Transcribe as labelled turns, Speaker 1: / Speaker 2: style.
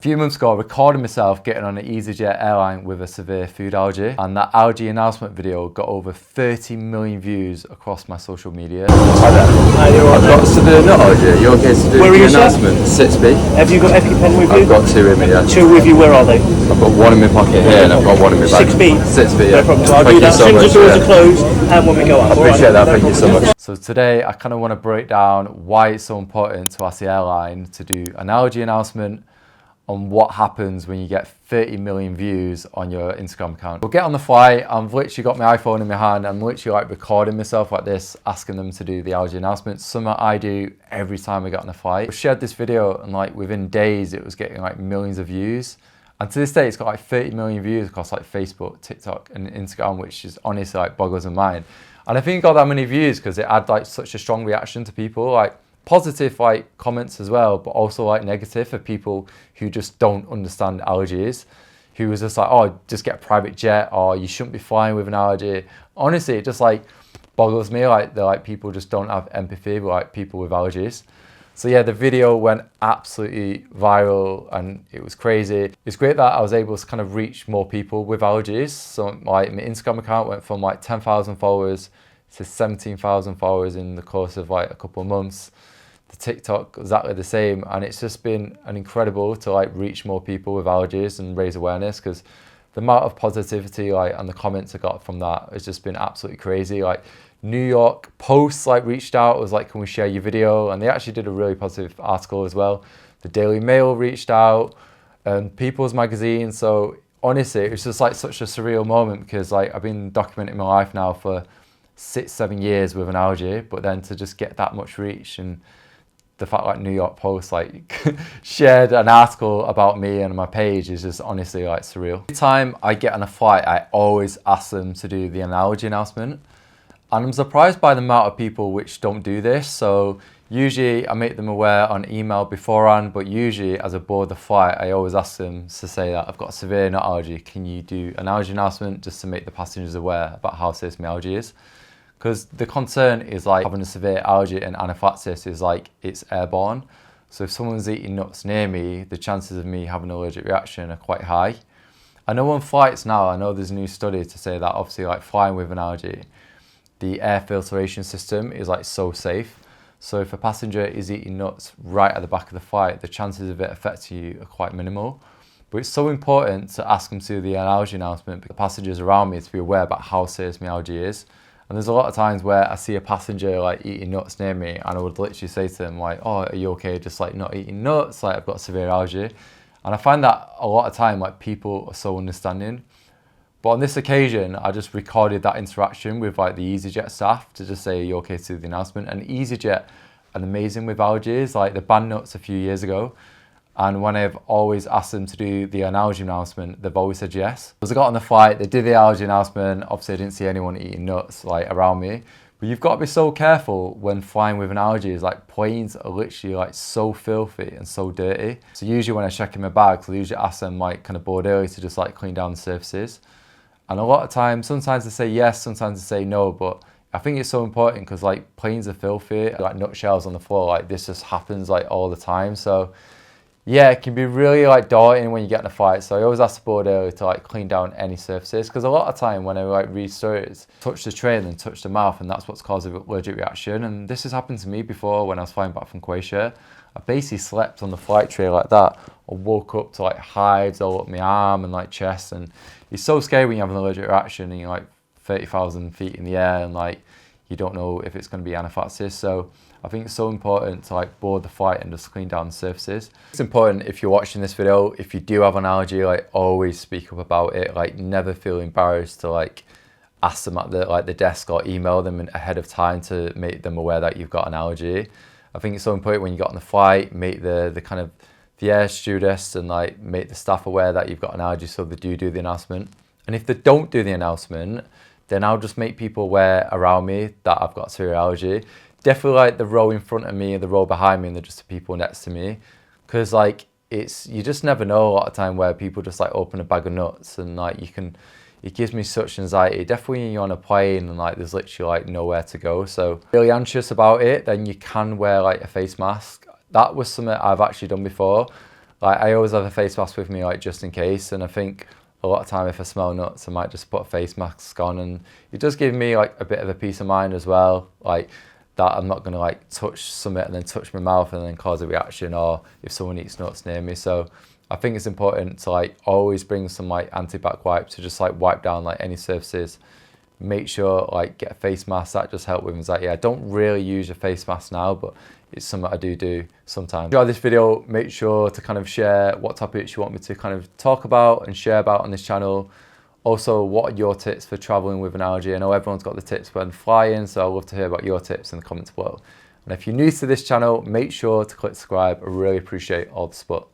Speaker 1: A few months ago, I recorded myself getting on an EasyJet airline with a severe food allergy, and that allergy announcement video got over 30 million views across my social media.
Speaker 2: Hi there. I've got severe nut allergy. You okay to do the announcement? 6B.
Speaker 3: Have you got EpiPen with you?
Speaker 2: I've got two in me, yeah.
Speaker 3: Two with you, where are they?
Speaker 2: I've got one in my pocket here and I've got one in my bag.
Speaker 3: 6B?
Speaker 2: 6B, yeah.
Speaker 3: No problem. So I'll do that as soon as the doors are closed and when we go up.
Speaker 2: I appreciate that, thank you so much.
Speaker 1: So today, I kind of want to break down why it's so important to ask the airline to do an allergy announcement on what happens when you get 30 million views on your Instagram account. We'll get on the flight. I've literally got my iPhone in my hand. I'm literally like recording myself like this, asking them to do the allergy announcement. Something I do every time I get on a flight. I shared this video and like within days, it was getting like millions of views. And to this day, it's got like 30 million views across like Facebook, TikTok and Instagram, which is honestly like boggles my mind. And I think it got that many views because it had like such a strong reaction to people. Like positive like comments as well, but also like negative for people who just don't understand allergies, who was just like, oh, just get a private jet, or you shouldn't be flying with an allergy. Honestly, it just like boggles me, like they're like people just don't have empathy with like people with allergies. So yeah, the video went absolutely viral and it was crazy. It's great that I was able to kind of reach more people with allergies. So like my Instagram account went from like 10,000 followers to 17,000 followers in the course of like a couple of months. The TikTok exactly the same, and it's just been an incredible to like reach more people with allergies and raise awareness, because the amount of positivity like and the comments I got from that has just been absolutely crazy. Like New York Post like reached out, was like, can we share your video? And they actually did a really positive article as well. The Daily Mail reached out, and People's Magazine. So honestly, it was just like such a surreal moment, because like I've been documenting my life now for 6-7 years with an allergy, but then to just get that much reach, and the fact like New York Post like shared an article about me on my page is just honestly like surreal. Every time I get on a flight, I always ask them to do the allergy announcement. And I'm surprised by the amount of people which don't do this. So usually I make them aware on email beforehand, but usually as I board the flight, I always ask them to say that I've got a severe nut allergy. Can you do an allergy announcement just to make the passengers aware about how serious my allergy is? Because the concern is like having a severe allergy and anaphylaxis is like it's airborne. So if someone's eating nuts near me, the chances of me having an allergic reaction are quite high. I know on flights now, I know there's a new study to say that obviously like flying with an allergy, the air filtration system is like so safe. So if a passenger is eating nuts right at the back of the flight, the chances of it affecting you are quite minimal. But it's so important to ask them to do the allergy announcement, because the passengers around me to be aware about how serious my allergy is. And there's a lot of times where I see a passenger like eating nuts near me, and I would literally say to them like, oh, are you okay just like not eating nuts? Like I've got severe allergy. And I find that a lot of time like people are so understanding. But on this occasion, I just recorded that interaction with like the EasyJet staff to just say, are you okay to do the announcement? And EasyJet are amazing with allergies. Like they banned nuts a few years ago. And when I've always asked them to do the allergy announcement, they've always said yes. As I got on the flight, they did the allergy announcement. Obviously, I didn't see anyone eating nuts like around me. But you've got to be so careful when flying with an allergy. Is like planes are literally like so filthy and so dirty. So usually when I check in my bags, I usually ask them like kind of board early to just like clean down the surfaces. And a lot of times, sometimes they say yes, sometimes they say no. But I think it's so important because like planes are filthy, like nutshells on the floor. Like this just happens like all the time. So yeah, it can be really like daunting when you get in a fight. So I always ask the board early to like clean down any surfaces, because a lot of time when I like read stories, touch the tray and then touch the mouth, and that's what's caused an allergic reaction. And this has happened to me before when I was flying back from Croatia. I basically slept on the flight tray like that. I woke up to like hives all up my arm and like chest, and it's so scary when you have an allergic reaction and you're like 30,000 feet in the air and like you don't know if it's going to be anaphylaxis. So I think it's so important to like board the flight and just clean down the surfaces. It's important if you're watching this video, if you do have an allergy, like always speak up about it. Like never feel embarrassed to like ask them at the desk or email them ahead of time to make them aware that you've got an allergy. I think it's so important when you get on the flight, make the kind of the air stewardess and like make the staff aware that you've got an allergy, so they do the announcement. And if they don't do the announcement, then I'll just make people aware around me that I've got a severe allergy. Definitely like the row in front of me and the row behind me and just the people next to me, because like you just never know a lot of time where people just like open a bag of nuts, and like it gives me such anxiety. Definitely when you're on a plane and like there's literally like nowhere to go. So really anxious about it, then you can wear like a face mask. That was something I've actually done before. Like I always have a face mask with me, like just in case. And I think a lot of time if I smell nuts, I might just put a face mask on, and it does give me like a bit of a peace of mind as well. Like that I'm not gonna like touch something and then touch my mouth and then cause a reaction, or if someone eats nuts near me. So I think it's important to like always bring some like anti-bac wipes to just like wipe down like any surfaces. Make sure like get a face mask, that just help with anxiety. I don't really use a face mask now, but it's something I do sometimes. If you enjoyed this video, make sure to kind of share what topics you want me to kind of talk about and share about on this channel. Also, what are your tips for traveling with an allergy? I know everyone's got the tips when flying, so I'd love to hear about your tips in the comments below. And if you're new to this channel, make sure to click subscribe. I really appreciate all the support.